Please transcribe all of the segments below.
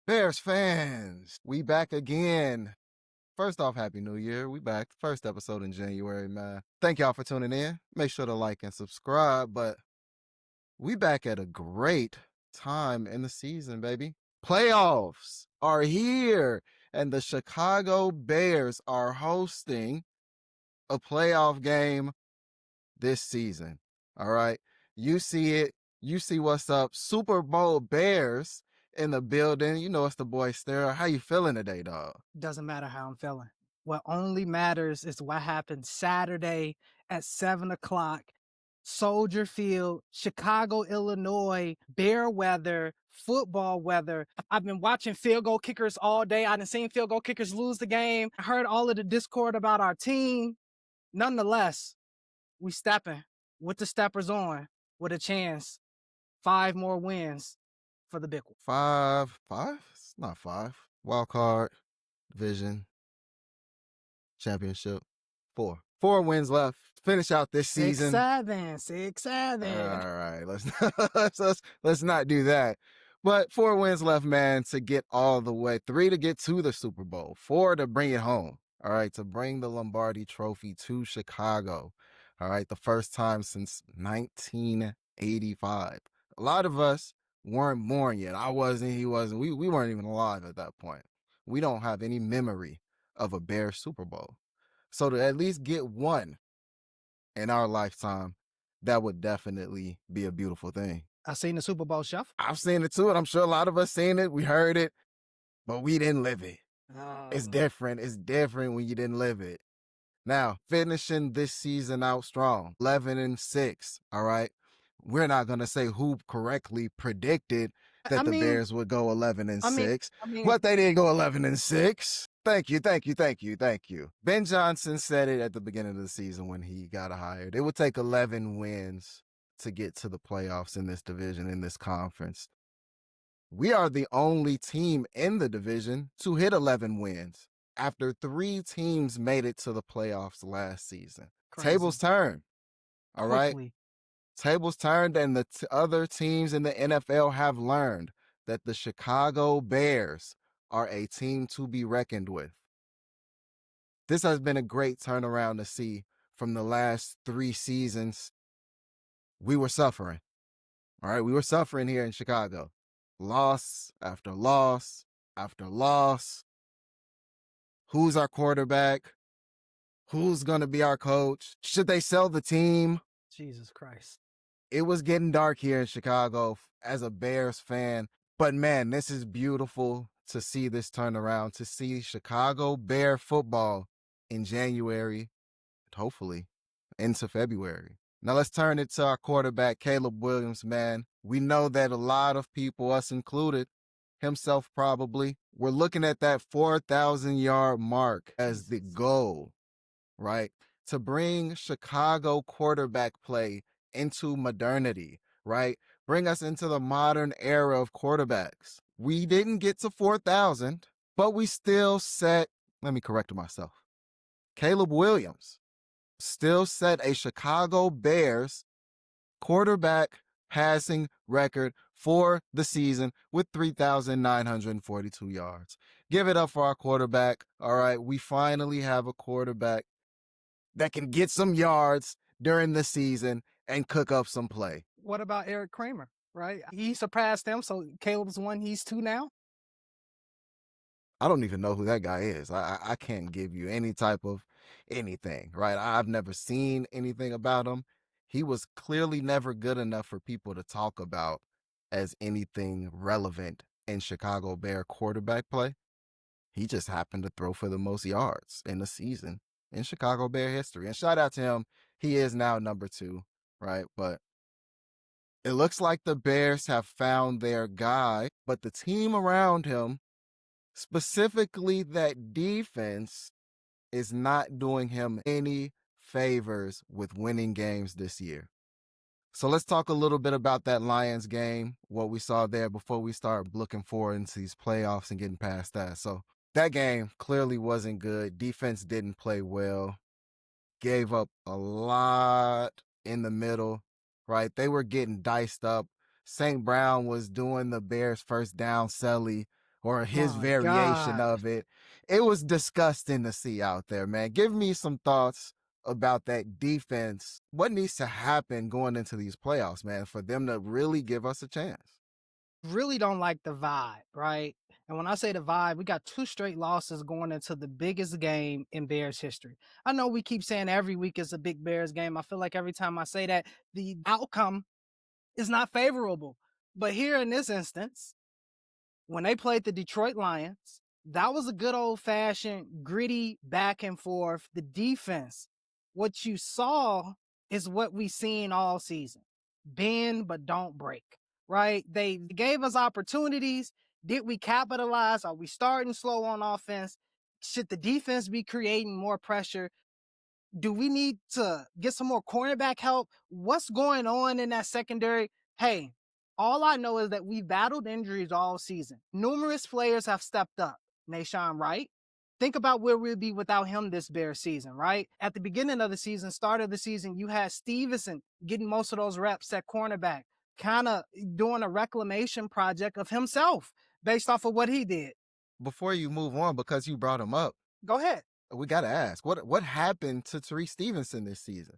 Bears fans, we back again. First off, Happy New Year. We back. First episode in January, man. Thank y'all for tuning in. Make sure to like and subscribe. But we back at a great time in the season, baby. Playoffs are here, and the Chicago Bears are hosting a playoff game this season. All right. You see it. You see what's up. Super Bowl Bears in the building. You know it's the boy Stera. How you feeling today, dog? Doesn't matter how I'm feeling. What only matters is what happened Saturday at 7 o'clock. Soldier Field, Chicago, Illinois, bear weather, football weather. I've been watching field goal kickers all day. I done seen field goal kickers lose the game. I heard all of the discord about our team. Nonetheless, we stepping with the steppers on with a chance. 5 more wins for the big one. Five? It's not five. Wild card, division, championship. Four wins left. Finish out this season. 6-7. All right, let's not do that. But 4 wins left, man, to get all the way. 3 to get to the Super Bowl. 4 to bring it home. All right, to bring the Lombardi Trophy to Chicago. All right, the first time since 1985. A lot of us weren't born yet. I wasn't. He wasn't. We weren't even alive at that point. We don't have any memory of a Bears Super Bowl. So to at least get one in our lifetime, that would definitely be a beautiful thing. I seen the Super Bowl chef. I've seen it too, and I'm sure a lot of us seen it. We heard it, but we didn't live it. It's different. It's different when you didn't live it. Now, finishing this season out strong, 11-6. All right. We're not going to say who correctly predicted that the Bears would go 11-6, but they didn't go 11-6. Thank you. Ben Johnson said it at the beginning of the season when he got hired. It would take 11 wins to get to the playoffs in this division, in this conference. We are the only team in the division to hit 11 wins after 3 teams made it to the playoffs last season. Crazy. Tables turn. All right. Tables turned, and the other teams in the NFL have learned that the Chicago Bears are a team to be reckoned with. This has been a great turnaround to see from the last 3 seasons. We were suffering. All right, we were suffering here in Chicago. Loss after loss after loss. Who's our quarterback? Who's going to be our coach? Should they sell the team? Jesus Christ. It was getting dark here in Chicago as a Bears fan. But man, this is beautiful to see this turnaround, to see Chicago Bear football in January, hopefully into February. Now let's turn it to our quarterback, Caleb Williams, man. We know that a lot of people, us included, himself probably, we're looking at that 4,000-yard mark as the goal, right? To bring Chicago quarterback play into modernity, right? Bring us into the modern era of quarterbacks. We didn't get to 4,000, but we still set, let me correct myself. Caleb Williams still set a Chicago Bears quarterback passing record for the season with 3,942 yards. Give it up for our quarterback. All right, we finally have a quarterback that can get some yards during the season and cook up some play. What about Eric Kramer, right? He surpassed them, so Caleb's 1, he's 2 now? I don't even know who that guy is. I can't give you any type of anything, right? I've never seen anything about him. He was clearly never good enough for people to talk about as anything relevant in Chicago Bear quarterback play. He just happened to throw for the most yards in the season in Chicago Bear history. And shout out to him. He is now number 2, right? But it looks like the Bears have found their guy, but the team around him, specifically that defense, is not doing him any favors with winning games this year. So let's talk a little bit about that Lions game, what we saw there before we start looking forward into these playoffs and getting past that. So that game clearly wasn't good. Defense didn't play well. Gave up a lot in the middle, right? They were getting diced up. St. Brown was doing the Bears first down celly or his My variation God. of it. It was disgusting to see out there, man. Give me some thoughts about that defense. What needs to happen going into these playoffs, man, for them to really give us a chance? Really don't like the vibe, right? And when I say the vibe, we got 2 straight losses going into the biggest game in Bears history. I know we keep saying every week is a big Bears game. I feel like every time I say that, the outcome is not favorable. But here in this instance, when they played the Detroit Lions, that was a good old fashioned gritty back and forth. The defense, what you saw is what we seen all season. Bend but don't break, right? They gave us opportunities. Did we capitalize? Are we starting slow on offense? Should the defense be creating more pressure? Do we need to get some more cornerback help? What's going on in that secondary? Hey, all I know is that we battled injuries all season. Numerous players have stepped up. Nashawn Wright. Think about where we'd be without him this Bears season, right? At the beginning of the season, start of the season, you had Stevenson getting most of those reps at cornerback, kind of doing a reclamation project of himself based off of what he did. Before you move on, because you brought him up, Go ahead. we got to ask what happened to Tariq Stevenson this season?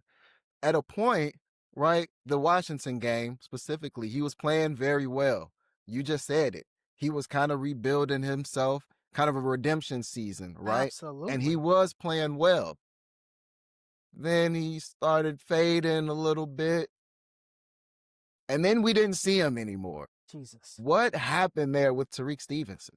At a point, right, the Washington game specifically, he was playing very well. You just said it. He was kind of rebuilding himself, kind of a redemption season, right? And he Absolutely. was playing well. Then he started fading a little bit, and then we didn't see him anymore. Jesus. What happened there with Tariq Stevenson?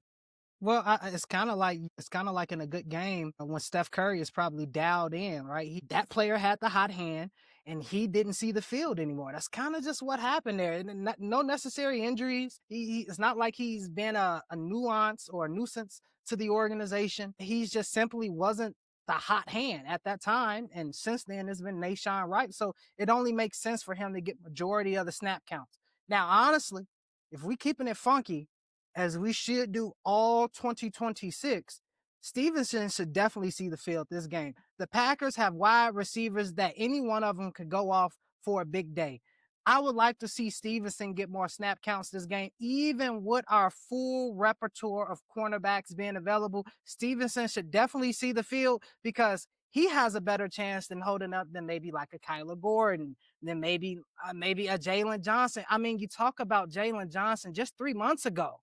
Well, it's kind of like in a good game when Steph Curry is probably dialed in, right? That player had the hot hand, and he didn't see the field anymore. That's kind of just what happened there. And no necessary injuries. It's not like he's been a nuance or a nuisance to the organization. He's just simply wasn't the hot hand at that time. And since then, it's been Nashawn Wright. So it only makes sense for him to get majority of the snap counts. Now, honestly, if we keeping it funky, as we should do all 2026, Stevenson should definitely see the field this game. The Packers have wide receivers that any one of them could go off for a big day. I would like to see Stevenson get more snap counts this game, even with our full repertoire of cornerbacks being available. Stevenson should definitely see the field because he has a better chance than holding up than maybe like a Kyler Gordon, than maybe a Jalen Johnson. I mean, you talk about Jalen Johnson just 3 months ago,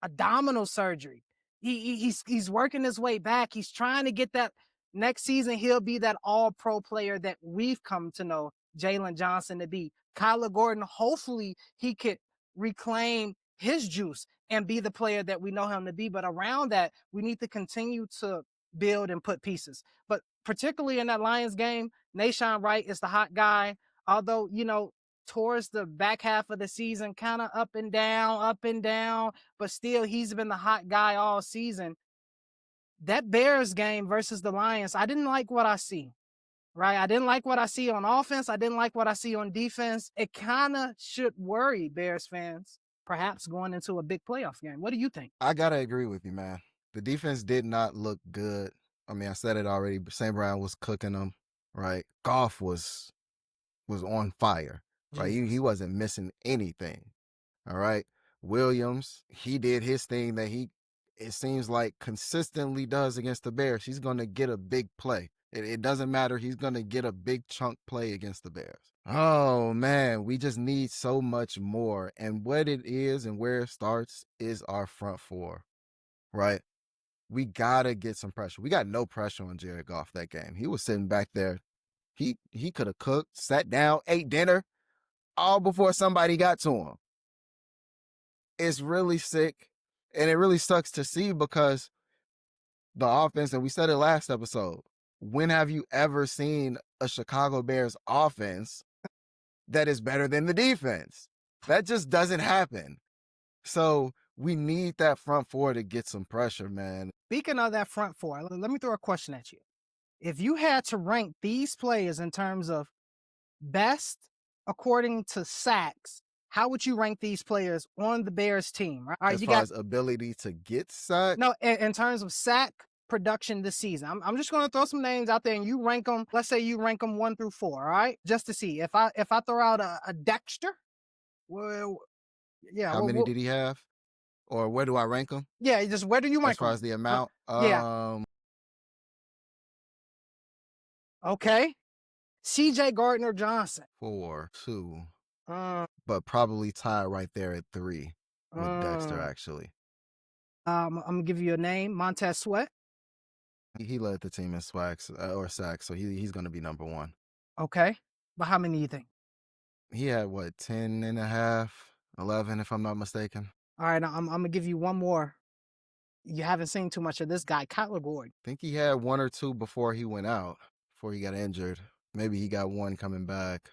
abdominal surgery. He's working his way back. He's trying to get that next season. He'll be that all pro player that we've come to know Jalen Johnson to be. Kyler Gordon, hopefully he could reclaim his juice and be the player that we know him to be. But around that, we need to continue to build and put pieces. But particularly in that Lions game, Nashawn Wright is the hot guy. Although, towards the back half of the season, kind of up and down, but still he's been the hot guy all season. That Bears game versus the Lions, I didn't like what I see, right? I didn't like what I see on offense. I didn't like what I see on defense. It kind of should worry Bears fans, perhaps going into a big playoff game. What do you think? I got to agree with you, man. The defense did not look good. I mean, I said it already, but St. Brown was cooking them, right? Goff was on fire, right? He Jesus. wasn't missing anything. All right. Williams, he did his thing that it seems like consistently does against the Bears. He's gonna get a big play. It doesn't matter. He's gonna get a big chunk play against the Bears. Oh man, we just need so much more. And what it is and where it starts is our front four, right? We gotta get some pressure. We got no pressure on Jared Goff that game. He was sitting back there. He could have cooked, sat down, ate dinner, all before somebody got to him. It's really sick, and it really sucks to see because the offense, and we said it last episode, when have you ever seen a Chicago Bears offense that is better than the defense? That just doesn't happen. So we need that front four to get some pressure, man. Speaking of that front four, let me throw a question at you. If you had to rank these players in terms of best according to sacks, how would you rank these players on the Bears team? All right, As you far got as ability to get sacked, no in terms of sack production this season. I'm just going to throw some names out there and you rank them. Let's say you rank them 1 through 4. All right, just to see if I throw out a Dexter. Well, yeah. how many did he have? Or where do I rank them Yeah, just where do you as rank far them? as the amount? Yeah. Okay. C.J. Gardner Johnson. 4, 2, Mm, but probably tied right there at 3 with Dexter, mm. actually. I'm gonna give you a name, Montez Sweat. He led the team in sacks, or sacks, so he's going to be number 1. Okay. But how many do you think? He had, what, 10 and a half, 11, if I'm not mistaken? All right, I'm gonna give you one more. You haven't seen too much of this guy, Kyler Gordon. I think he had 1 or 2 before he went out, before he got injured. Maybe he got 1 coming back.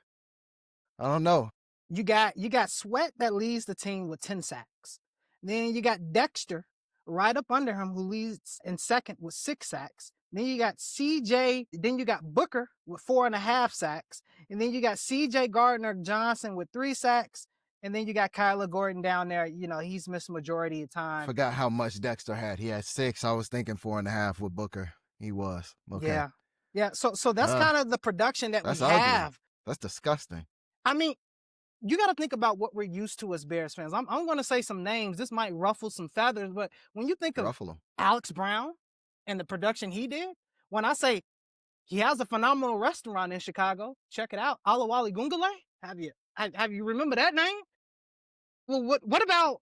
I don't know. You got Sweat that leads the team with 10 sacks. Then you got Dexter right up under him, who leads in second with 6 sacks. Then you got CJ, then you got Booker with 4.5 sacks. And then you got CJ Gardner Johnson with 3 sacks. And then you got Kyler Gordon down there. You know, he's missed majority of time. Forgot how much Dexter had. He had 6. I was thinking 4.5 with Booker. He was. Okay. Yeah. Yeah. So that's kind of the production that we That's ugly. have. That's disgusting. I mean, you got to think about what we're used to as Bears fans. I'm going to say some names. This might ruffle some feathers, but when you think of Ruffle him. Alex Brown and the production he did, when I say he has a phenomenal restaurant in Chicago, check it out, Alawali Gungale. Have you remember that name? Well, what about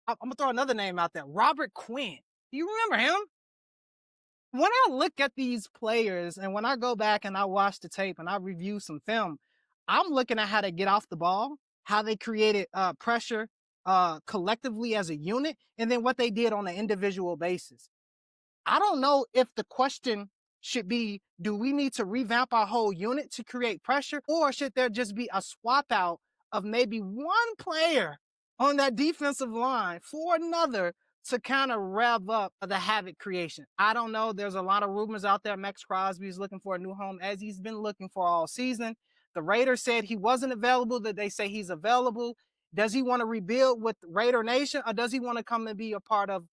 I'm gonna throw another name out there, Robert Quinn. Do you remember him? When I look at these players and when I go back and I watch the tape and I review some film, I'm looking at how they get off the ball, how they created pressure collectively as a unit, and then what they did on an individual basis. I don't know if the question should be, do we need to revamp our whole unit to create pressure, or should there just be a swap out of maybe one player on that defensive line for another to kind of rev up the havoc creation? I don't know. There's a lot of rumors out there. Max Crosby is looking for a new home, as he's been looking for all season. The Raiders said he wasn't available, that they say he's available. Does he want to rebuild with Raider Nation, or does he want to come and be a part of,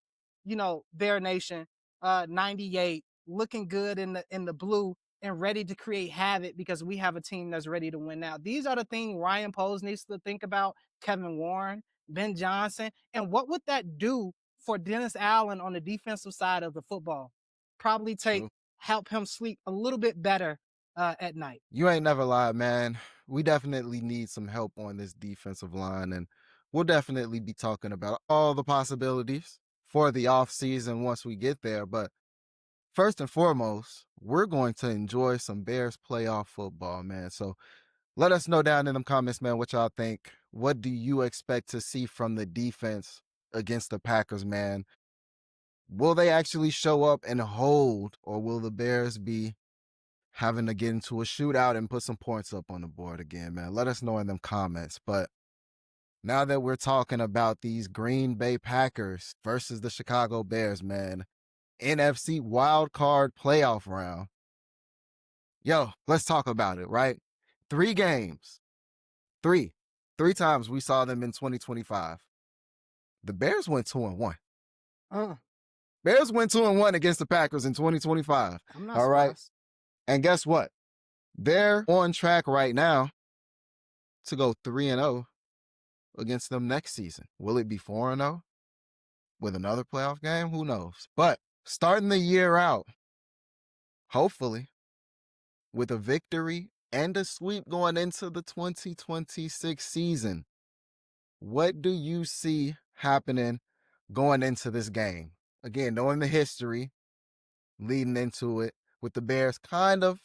Bear Nation 98, looking good in the blue and ready to create havoc because we have a team that's ready to win now? These are the things Ryan Poles needs to think about, Kevin Warren, Ben Johnson, and what would that do for Dennis Allen on the defensive side of the football? Probably help him sleep a little bit better at night. You ain't never lied, man. We definitely need some help on this defensive line, and we'll definitely be talking about all the possibilities for the offseason once we get there. But first and foremost, we're going to enjoy some Bears playoff football, man. So let us know down in the comments, man, what y'all think. What do you expect to see from the defense against the Packers, man? Will they actually show up and hold, or will the Bears be having to get into a shootout and put some points up on the board again, man? Let us know in them comments. But now that we're talking about these Green Bay Packers versus the Chicago Bears, man, NFC wild card playoff round. Yo, let's talk about it, right? 3 games. 3 times we saw them in 2025. The Bears went 2-1. Bears went 2-1 against the Packers in 2025. I'm not all right. surprised. And guess what? They're on track right now to go 3-0 against them next season. Will it be 4-0 with another playoff game? Who knows? But starting the year out, hopefully, with a victory and a sweep going into the 2026 season, what do you see happening going into this game? Again, knowing the history leading into it, with the Bears kind of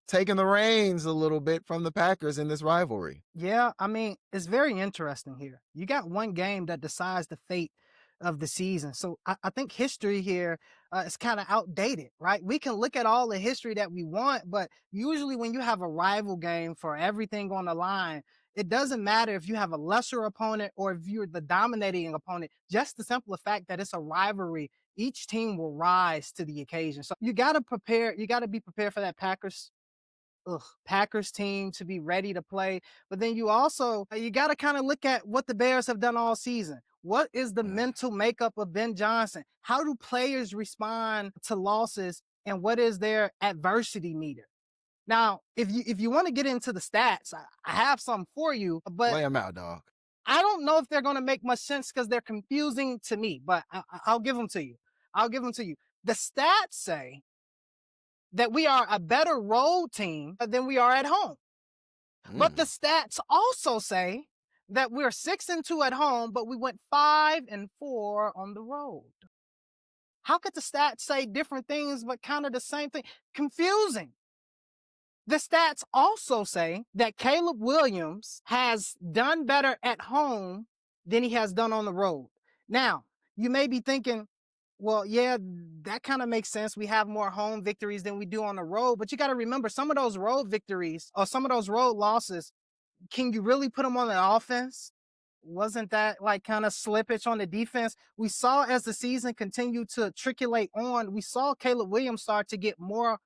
taking the reins a little bit from the Packers in this rivalry. Yeah, I mean, it's very interesting here. You got one game that decides the fate of the season. So I think history here is kind of outdated, right? We can look at all the history that we want, but usually when you have a rival game for everything on the line, it doesn't matter if you have a lesser opponent or if you're the dominating opponent. Just the simple fact that it's a rivalry, each team will rise to the occasion. So you got to prepare. You got to be prepared for that Packers team to be ready to play. But then you got to kind of look at what the Bears have done all season. What is the mental makeup of Ben Johnson? How do players respond to losses, and what is their adversity meter? Now, if you want to get into the stats, I have some for you, but lay them out, dog. I don't know if they're going to make much sense because they're confusing to me, but I'll give them to you. I'll give them to you. The stats say that we are a better road team than we are at home. But the stats also say that we're 6-2 at home, but we went 5-4 on the road. How could the stats say different things, but kind of the same thing? Confusing. The stats also say that Caleb Williams has done better at home than he has done on the road. Now, you may be thinking, well, yeah, that kind of makes sense. We have more home victories than we do on the road. But you got to remember, some of those road victories or some of those road losses, can you really put them on the offense? Wasn't that like kind of slippage on the defense? We saw as the season continued to triculate on, we saw Caleb Williams start to get more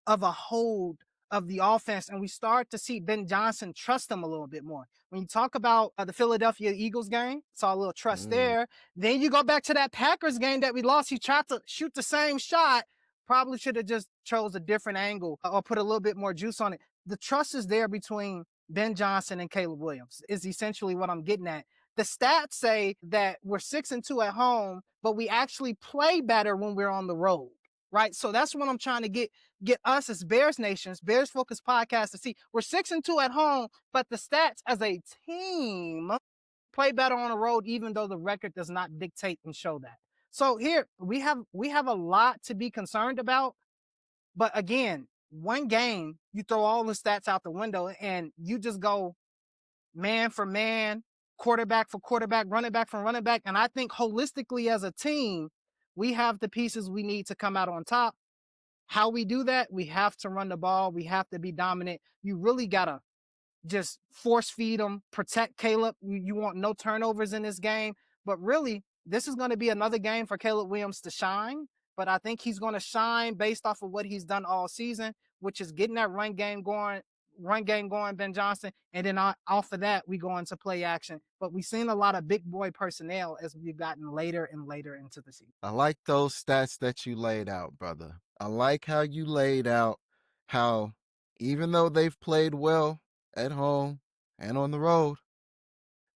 of a hold of the offense, and we start to see Ben Johnson trust him a little bit more. When you talk about the Philadelphia Eagles game, saw a little trust there. Then you go back to that Packers game that we lost. He tried to shoot the same shot. Probably should have just chose a different angle or put a little bit more juice on it. The trust is there between Ben Johnson and Caleb Williams is essentially what I'm getting at. The stats say that we're 6-2 at home, but we actually play better when we're on the road. Right. So that's what I'm trying to get us as Bears Nations, Bears Focus podcast to see. We're 6-2 at home, but the stats as a team play better on the road, even though the record does not dictate and show that. So here we have a lot to be concerned about. But again, one game, you throw all the stats out the window and you just go man for man, quarterback for quarterback, running back for running back. And I think holistically as a team, we have the pieces we need to come out on top. How we do that, we have to run the ball. We have to be dominant. You really got to just force feed them, protect Caleb. You want no turnovers in this game. But really, this is going to be another game for Caleb Williams to shine. But I think he's going to shine based off of what he's done all season, which is getting that run game going, Ben Johnson. And then off of that, we go into play action. But we've seen a lot of big boy personnel as we've gotten later and later into the season. I like those stats that you laid out, brother. I like how you laid out how even though they've played well at home and on the road,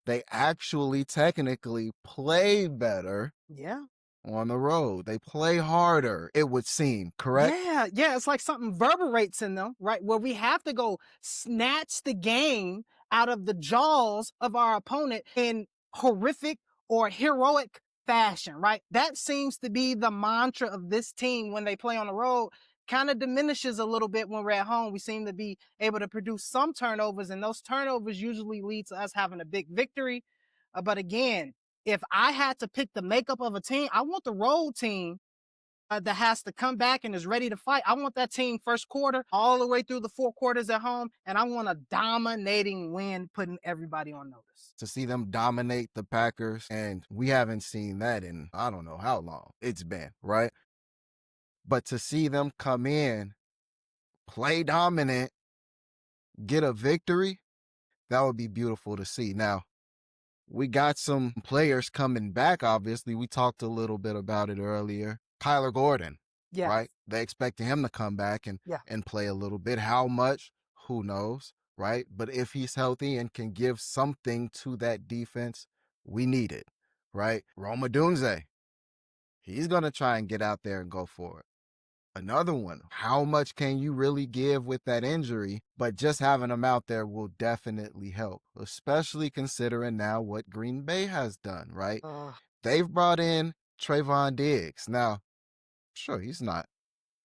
they actually technically play better Yeah. on the road. They play harder, it would seem, correct? Yeah. It's like something reverberates in them, right? Where we have to go snatch the game out of the jaws of our opponent in horrific or heroic fashion, right? That seems to be the mantra of this team when they play on the road. Kind of diminishes a little bit when we're at home. We seem to be able to produce some turnovers, and those turnovers usually lead to us having a big victory. But again, if I had to pick the makeup of a team, I want the road team that has to come back and is ready to fight. I want that team first quarter all the way through the 4 quarters at home, and I want a dominating win, putting everybody on notice. To see them dominate the Packers, and we haven't seen that in I don't know how long it's been, right? But to see them come in, play dominant, get a victory, that would be beautiful to see. Now, we got some players coming back, obviously. We talked a little bit about it earlier. Kyler Gordon, Yeah. right? They expected him to come back and play a little bit. How much? Who knows, right? But if he's healthy and can give something to that defense, we need it, right? Rome Odunze, he's going to try and get out there and go for it. Another one, how much can you really give with that injury? But just having him out there will definitely help, especially considering now what Green Bay has done, right? They've brought in Trayvon Diggs. Now, sure, he's not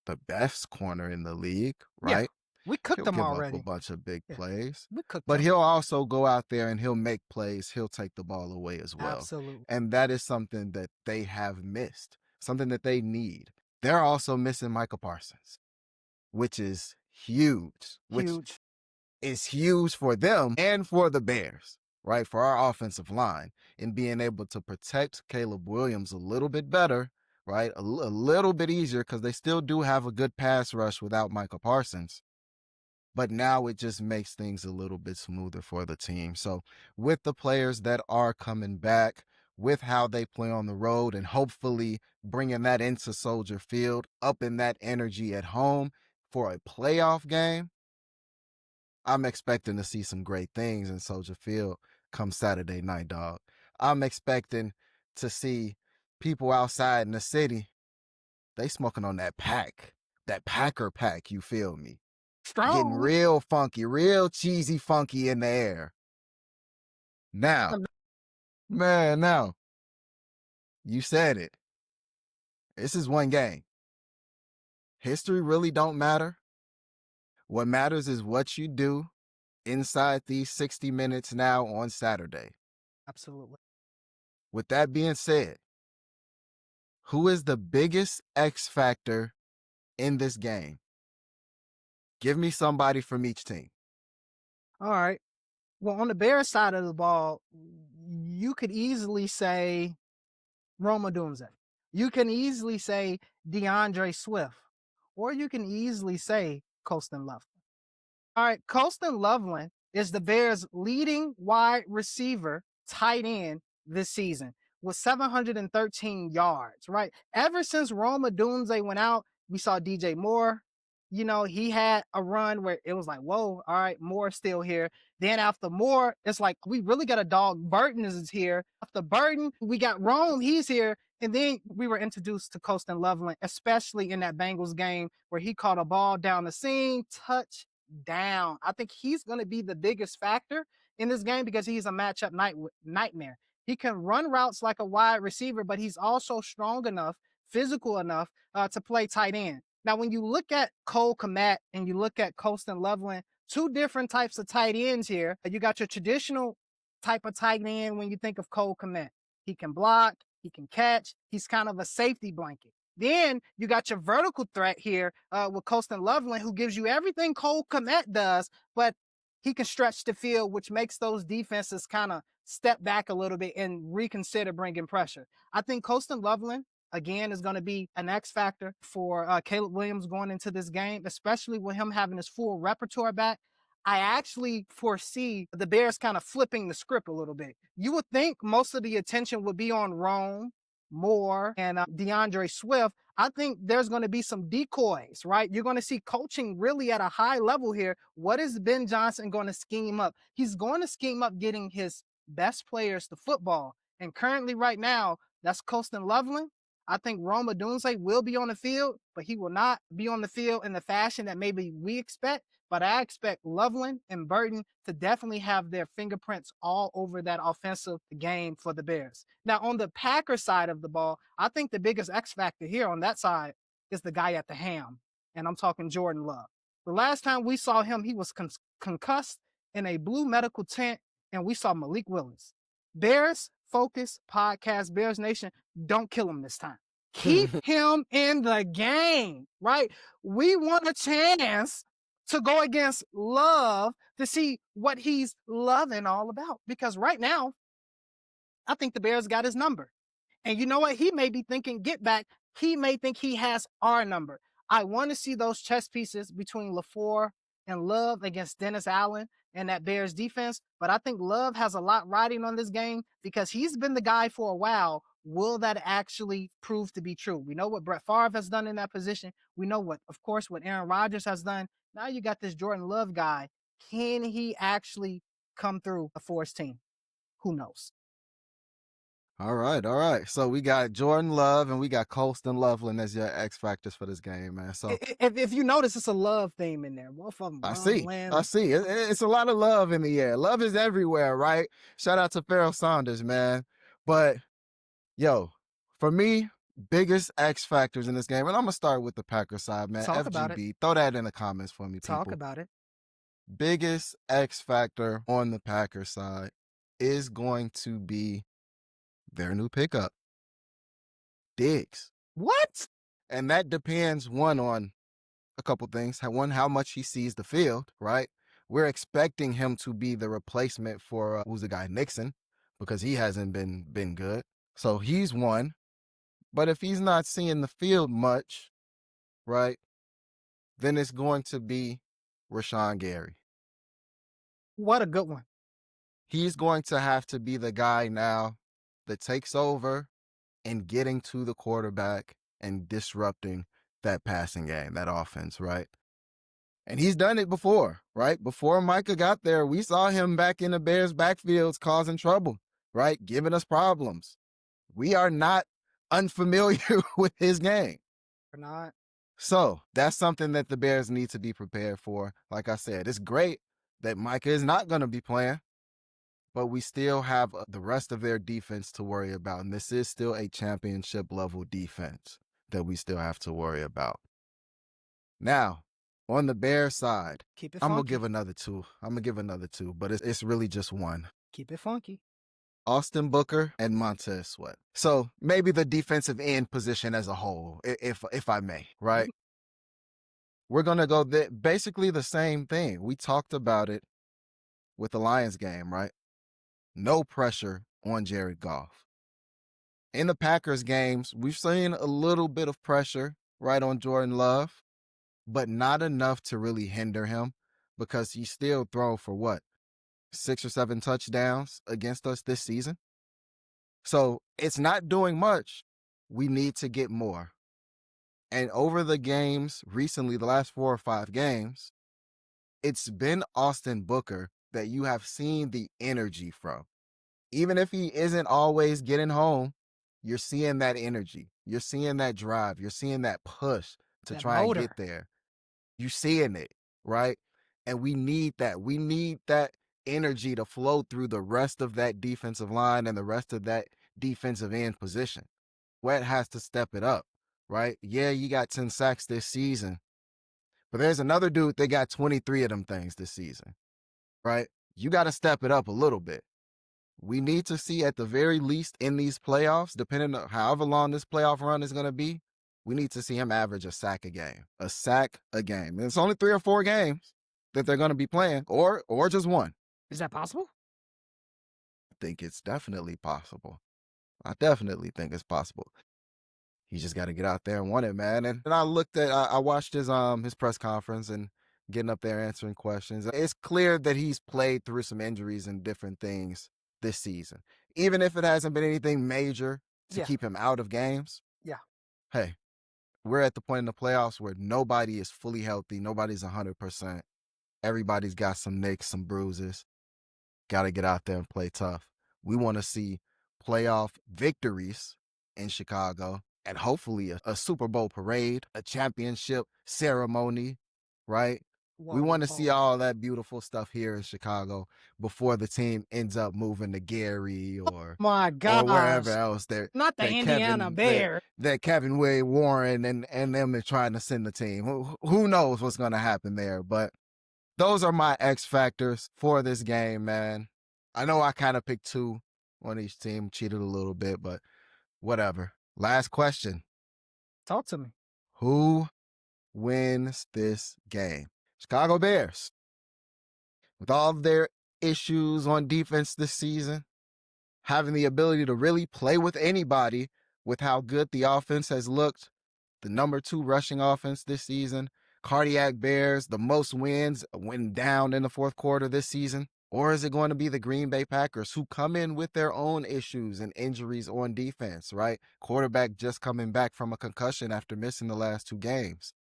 the best corner in the league, right? We cooked He'll them give already. up a bunch of big plays. We cooked But them. he'll also go out there and he'll make plays. He'll take the ball away as well. Absolutely. And that is something that they have missed, something that they need. They're also missing Micah Parsons, which is huge. Which is huge for them and for the Bears, right? For our offensive line in being able to protect Caleb Williams a little bit better, right? A little bit easier because they still do have a good pass rush without Micah Parsons. But now it just makes things a little bit smoother for the team. So with the players that are coming back, with how they play on the road, and hopefully bringing that into Soldier Field, up in that energy at home for a playoff game, I'm expecting to see some great things in Soldier Field. come Saturday night, dog. I'm expecting to see people outside in the city. They smoking on that pack, that Packer pack. You feel me? Getting Strong. real funky, real cheesy funky in the air. Now, man, now you said it. This is one game. History really don't matter. What matters is what you do inside these 60 minutes now on Saturday. Absolutely. With that being said, who is the biggest X factor in this game? Give me somebody from each team. All right. Well, on the Bears side of the ball, you could easily say Roma Dunze. You can easily say DeAndre Swift, or you can easily say Colston Loveland. All right, Colston Loveland is the Bears' leading wide receiver, tight end this season with 713 yards, right? Ever since Roma Dunze went out, we saw DJ Moore. You know, he had a run where it was like, whoa, all right, Moore's still here. Then after Moore, it's like, we really got a dog. Burton is here. After Burton, we got Rome. He's here. And then we were introduced to Colston Loveland, especially in that Bengals game where he caught a ball down the seam, touchdown. I think he's going to be the biggest factor in this game because he's a matchup nightmare. He can run routes like a wide receiver, but he's also strong enough, physical enough to play tight end. Now, when you look at Cole Kmet and you look at Colston Loveland, two different types of tight ends here. You got your traditional type of tight end when you think of Cole Kmet. He can block, he can catch, he's kind of a safety blanket. Then you got your vertical threat here with Colston Loveland, who gives you everything Cole Kmet does, but he can stretch the field, which makes those defenses kind of step back a little bit and reconsider bringing pressure. I think Colston Loveland, again, is going to be an X factor for Caleb Williams going into this game, especially with him having his full repertoire back. I actually foresee the Bears kind of flipping the script a little bit. You would think most of the attention would be on Rome, Moore, and DeAndre Swift. I think there's going to be some decoys, right? You're going to see coaching really at a high level here. What is Ben Johnson going to scheme up? He's going to scheme up getting his best players to football. And currently, right now, that's Colston Loveland. I think Roma Dunze will be on the field, but he will not be on the field in the fashion that maybe we expect. But I expect Loveland and Burton to definitely have their fingerprints all over that offensive game for the Bears. Now, on the Packers side of the ball, I think the biggest X factor here on that side is the guy at the helm, and I'm talking Jordan Love. The last time we saw him, he was concussed in a blue medical tent, and we saw Malik Willis. Bears Focus Podcast, Bears Nation, don't kill him this time. Keep him in the game, right? We want a chance to go against Love to see what he's loving all about. Because right now, I think the Bears got his number. And you know what? He may be thinking, get back. He may think he has our number. I want to see those chess pieces between LaFleur and Love against Dennis Allen and that Bears defense. But I think Love has a lot riding on this game because he's been the guy for a while. Will that actually prove to be true? We know what Brett Favre has done in that position. We know what, of course, what Aaron Rodgers has done. Now you got this Jordan Love guy. Can he actually come through a Force team? Who knows? All right, all right. So we got Jordan Love and we got Colston Loveland as your X factors for this game, man. So if you notice, it's a love theme in there. Both of them, I Ron see, Land. I see. It's a lot of love in the air. Love is everywhere, right? Shout out to Pharoah Saunders, man. But yo, for me, biggest X factors in this game, and I'm gonna start with the Packers side, man. Talk about it. FGB, throw that in the comments for me, people. Talk about it. Biggest X factor on the Packers side is going to be their new pickup, Diggs. What? And that depends, one, on a couple things. One, how much he sees the field, right? We're expecting him to be the replacement for, who's the guy, Nixon, because he hasn't been good. So he's one. But if he's not seeing the field much, right, then it's going to be Rashawn Gary. What a good one. He's going to have to be the guy now that takes over and getting to the quarterback and disrupting that passing game, that offense, right? And he's done it before, right? Before Micah got there, we saw him back in the Bears' backfields causing trouble, right? Giving us problems. We are not unfamiliar with his game. Or not. So that's something that the Bears need to be prepared for. Like I said, it's great that Micah is not going to be playing, but we still have the rest of their defense to worry about. And this is still a championship level defense that we still have to worry about. Now, on the Bears side, Keep it I'm going funky. to give another two. But it's really just one. Keep it funky. Austin Booker and Montez Sweat. So maybe the defensive end position as a whole, if I may, right? We're going to go basically the same thing. We talked about it with the Lions game, right? No pressure on Jared Goff. In the Packers games, we've seen a little bit of pressure right on Jordan Love, but not enough to really hinder him because he's still thrown for what? 6 or 7 touchdowns against us this season. So it's not doing much. We need to get more. And over the games recently, the last 4 or 5 games, it's been Austin Booker that you have seen the energy from. Even if he isn't always getting home, you're seeing that energy. You're seeing that drive. You're seeing that push to That try and motor. get there. You're seeing it, right? And we need that. We need that energy to flow through the rest of that defensive line and the rest of that defensive end position. Sweat has to step it up, right? Yeah, you got 10 sacks this season, but there's another dude that got 23 of them things this season, right? You got to step it up a little bit. We need to see at the very least in these playoffs, depending on however long this playoff run is going to be, we need to see him average a sack a game. A sack a game. And it's only 3 or 4 games that they're going to be playing, or just one. Is that possible? I think it's definitely possible. I definitely think it's possible. He just got to get out there and want it, man. And I watched his press conference and getting up there answering questions. It's clear that he's played through some injuries and different things this season. Even if it hasn't been anything major to keep him out of games. Yeah. Hey, we're at the point in the playoffs where nobody is fully healthy. Nobody's 100%. Everybody's got some nicks, some bruises. Got to get out there and play tough. We want to see playoff victories in Chicago and hopefully a Super Bowl parade, a championship ceremony, right? Whoa, we want to see all that beautiful stuff here in Chicago before the team ends up moving to Gary or my God, or wherever else not the Indiana Bears. That Kevin Wade Warren and them are trying to send the team. Who knows what's going to happen there? But those are my X factors for this game, man. I know I kind of picked 2 on each team, cheated a little bit, but whatever. Last question. Talk to me. Who wins this game? Chicago Bears. With all of their issues on defense this season, having the ability to really play with anybody with how good the offense has looked, the number 2 rushing offense this season, Cardiac Bears, the most wins when down in the 4th quarter this season? Or is it going to be the Green Bay Packers who come in with their own issues and injuries on defense, right? Quarterback just coming back from a concussion after missing the last 2 games.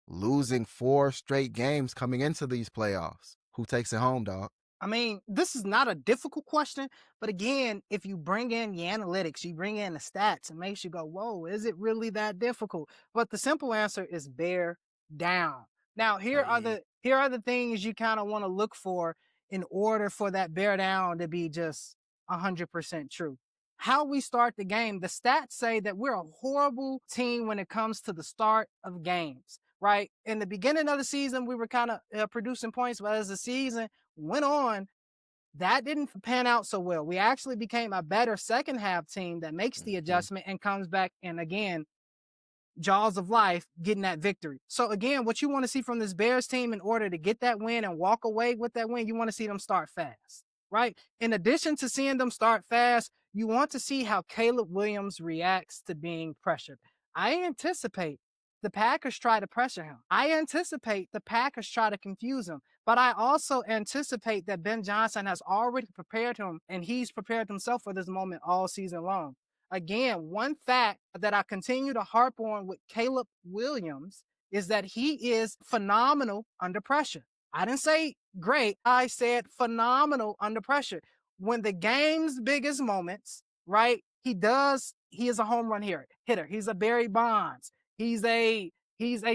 Losing 4 straight games coming into these playoffs. Who takes it home, dog? I mean, this is not a difficult question, but again, if you bring in the analytics, you bring in the stats, it makes you go, whoa, is it really that difficult? But the simple answer is bear down. Now, here are the things you kind of want to look for in order for that bear down to be just 100% true. How we start the game, the stats say that we're a horrible team when it comes to the start of games, right? In the beginning of the season, we were kind of producing points, but as the season went on, that didn't pan out so well. We actually became a better second half team that makes the adjustment and comes back and again, jaws of life, getting that victory. So again, what you want to see from this Bears team in order to get that win and walk away with that win, you want to see them start fast, right? In addition to seeing them start fast, you want to see how Caleb Williams reacts to being pressured. I anticipate the Packers try to pressure him. I anticipate the Packers try to confuse him. But I also anticipate that Ben Johnson has already prepared him and he's prepared himself for this moment all season long. Again, one fact that I continue to harp on with Caleb Williams is that he is phenomenal under pressure. I didn't say great. I said phenomenal under pressure. When the game's biggest moments, right? He is a home run hitter. He's a Barry Bonds. He's a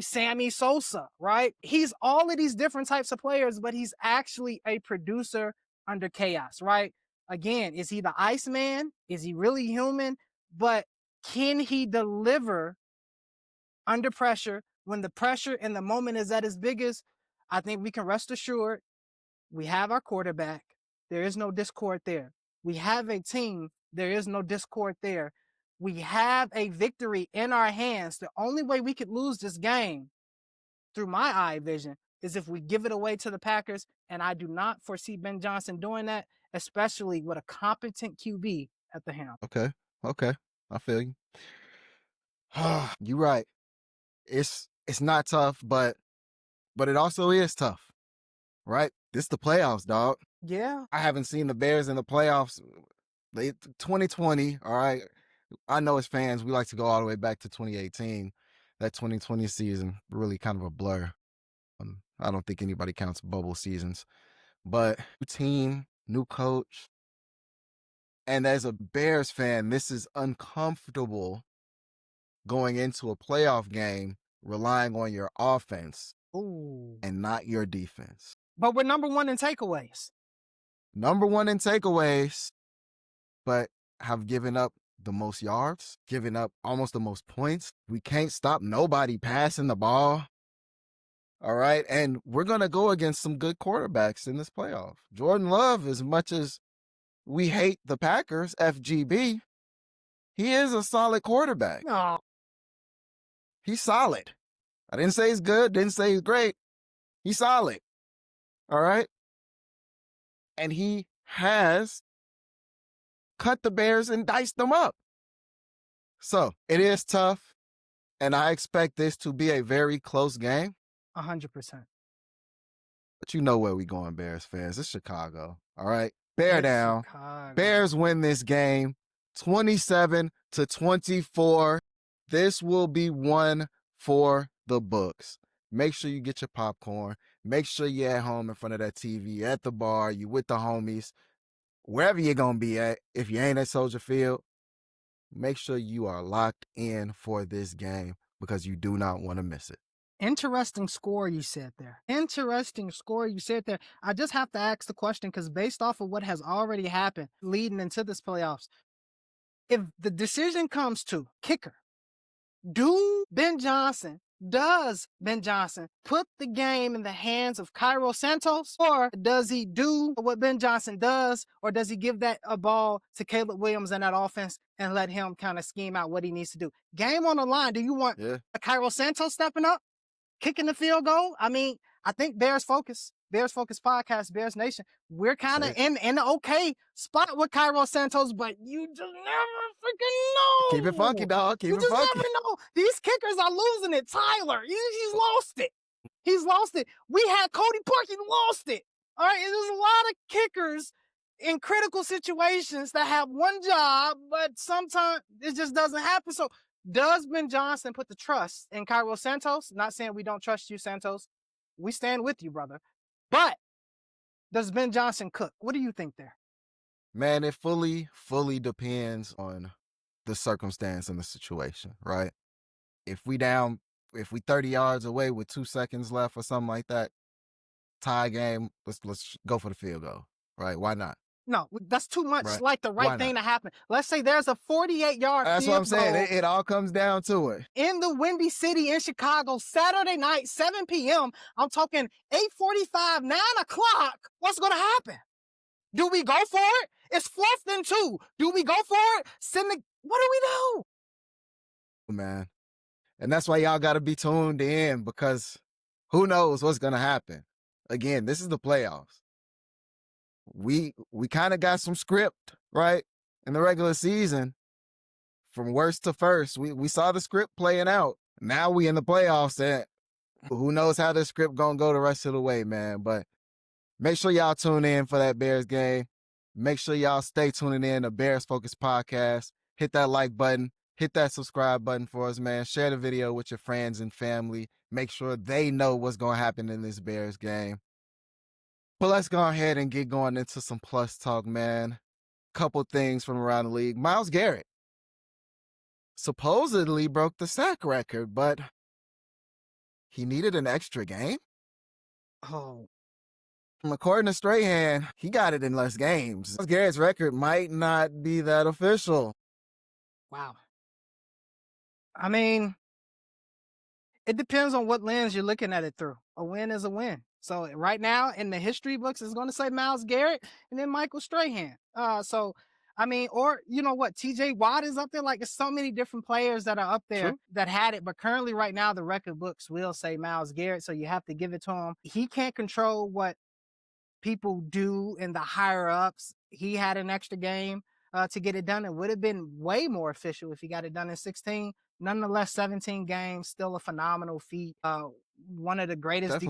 Sammy Sosa, right? He's all of these different types of players, but he's actually a producer under chaos, right? Again, is he the Iceman? Is he really human? But can he deliver under pressure when the pressure and the moment is at its biggest? I think we can rest assured we have our quarterback. There is no discord there. We have a team. There is no discord there. We have a victory in our hands. The only way we could lose this game, through my eye vision, is if we give it away to the Packers, and I do not foresee Ben Johnson doing that, especially with a competent QB at the helm. Okay. I feel you. You're right. It's not tough, but it also is tough, right? This the playoffs, dog. Yeah. I haven't seen the Bears in the playoffs. 2020, all right. I know as fans, we like to go all the way back to 2018. That 2020 season, really kind of a blur. I don't think anybody counts bubble seasons. But new team, new coach. And as a Bears fan, this is uncomfortable going into a playoff game relying on your offense and not your defense. But we're number one in takeaways. But have given up the most yards, given up almost the most points. We can't stop nobody passing the ball. All right. And we're going to go against some good quarterbacks in this playoff. Jordan Love, as much as we hate the Packers, FGB, he is a solid quarterback. No. He's solid. I didn't say he's good, didn't say he's great. He's solid. All right. And he has cut the Bears and diced them up. So it is tough. And I expect this to be a very close game. 100%. But you know where we going, Bears fans. It's Chicago. All right. Bear down. Chicago. Bears win this game 27-24. This will be one for the books. Make sure you get your popcorn. Make sure you're at home in front of that TV, at the bar, you with the homies, wherever you're going to be at. If you ain't at Soldier Field, make sure you are locked in for this game because you do not want to miss it. Interesting score you said there. I just have to ask the question because based off of what has already happened leading into this playoffs, if the decision comes to kicker, does Ben Johnson put the game in the hands of Cairo Santos, or does he do what Ben Johnson does, or does he give that a ball to Caleb Williams and that offense and let him kind of scheme out what he needs to do? Game on the line. Do you want a Cairo Santos stepping up, kicking the field goal? I mean, I think Bears Focus podcast, Bears Nation, we're kind of in an okay spot with Cairo Santos, but you just never freaking know. Keep it funky, dog. Keep it funky. You just never know. These kickers are losing it. Tyler, he's lost it. He's lost it. We had Cody Park, he lost it. All right, there's a lot of kickers in critical situations that have one job, but sometimes it just doesn't happen. So does Ben Johnson put the trust in Cairo Santos? Not saying we don't trust you, Santos. We stand with you, brother. But does Ben Johnson cook? What do you think there? Man, it fully depends on the circumstance and the situation, right? If we 30 yards away with 2 seconds left or something like that, tie game, let's go for the field goal, right? Why not? No, that's too much like the right thing to happen. Let's say there's a 48-yard That's what I'm saying. It all comes down to it. In the Windy City in Chicago, Saturday night, 7 p.m. I'm talking 8:45, 9 o'clock. What's going to happen? Do we go for it? It's 4th and 2. Do we go for it? What do we do? Man. And that's why y'all got to be tuned in because who knows what's going to happen. Again, this is the playoffs. We kind of got some script, right? In the regular season, from worst to first, we saw the script playing out. Now we in the playoffs, and who knows how the script gonna go the rest of the way, man. But make sure y'all tune in for that Bears game. Make sure y'all stay tuning in to Bears Focus Podcast. Hit that like button. hit that subscribe button for us, man. Share the video with your friends and family. Make sure they know what's going to happen in this Bears game. But let's go ahead and get going into some plus talk, man. Couple things from around the league. Myles Garrett supposedly broke the sack record, but he needed an extra game. Oh, According to Strahan, he got it in less games. Myles Garrett's record might not be that official. wow. I mean, it depends on what lens you're looking at it through. A win is a win. So right now in the history books, it's going to say Myles Garrett and then Michael Strahan. I mean, or you know what, TJ Watt is up there. Like there's so many different players that are up there True. that had it, but currently right now the record books will say Myles Garrett. So you have to give it to him. He can't control what people do in the higher ups. He had an extra game to get it done. It would have been way more official if he got it done in 16. Nonetheless, 17 games, still a phenomenal feat. One of the greatest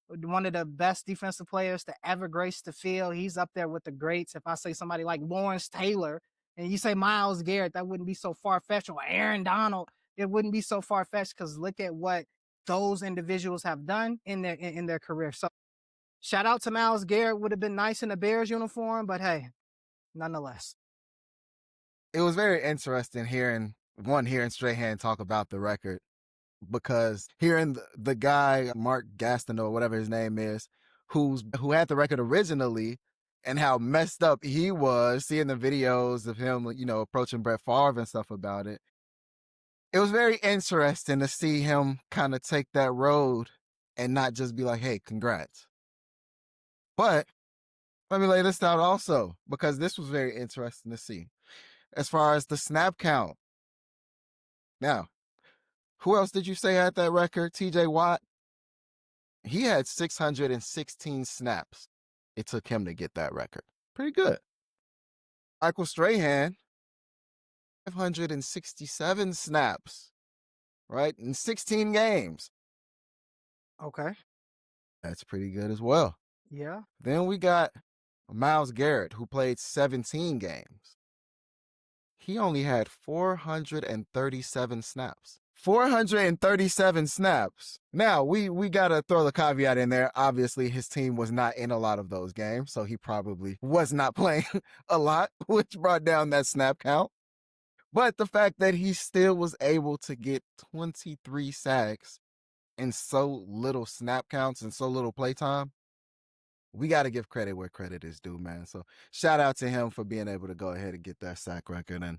one of the best defensive players to ever grace the field. He's up there with the greats. If I say somebody like Lawrence Taylor and you say Myles Garrett, that wouldn't be so far-fetched. Or Aaron Donald, it wouldn't be so far-fetched because look at what those individuals have done in their career. So shout out to Myles Garrett. Would have been nice in a Bears uniform, but hey, nonetheless. It was very interesting hearing Strahan talk about the record, because hearing the guy, Mark Gaston or whatever his name is, who had the record originally, and how messed up he was, seeing the videos of him, approaching Brett Favre and stuff about it. It was very interesting to see him kind of take that road and not just be like, hey, congrats. But let me lay this out also, because this was very interesting to see. As far as the snap count. Now, who else did you say had that record? TJ Watt? He had 616 snaps. It took him to get that record. Pretty good. Michael Strahan, 567 snaps, right? In 16 games. Okay. That's pretty good as well. Yeah. Then we got Myles Garrett, who played 17 games. He only had 437 snaps. 437 snaps. Now, we got to throw the caveat in there. Obviously, his team was not in a lot of those games, so he probably was not playing a lot, which brought down that snap count. But the fact that he still was able to get 23 sacks in so little snap counts and so little playtime, we got to give credit where credit is due, man. So shout out to him for being able to go ahead and get that sack record. And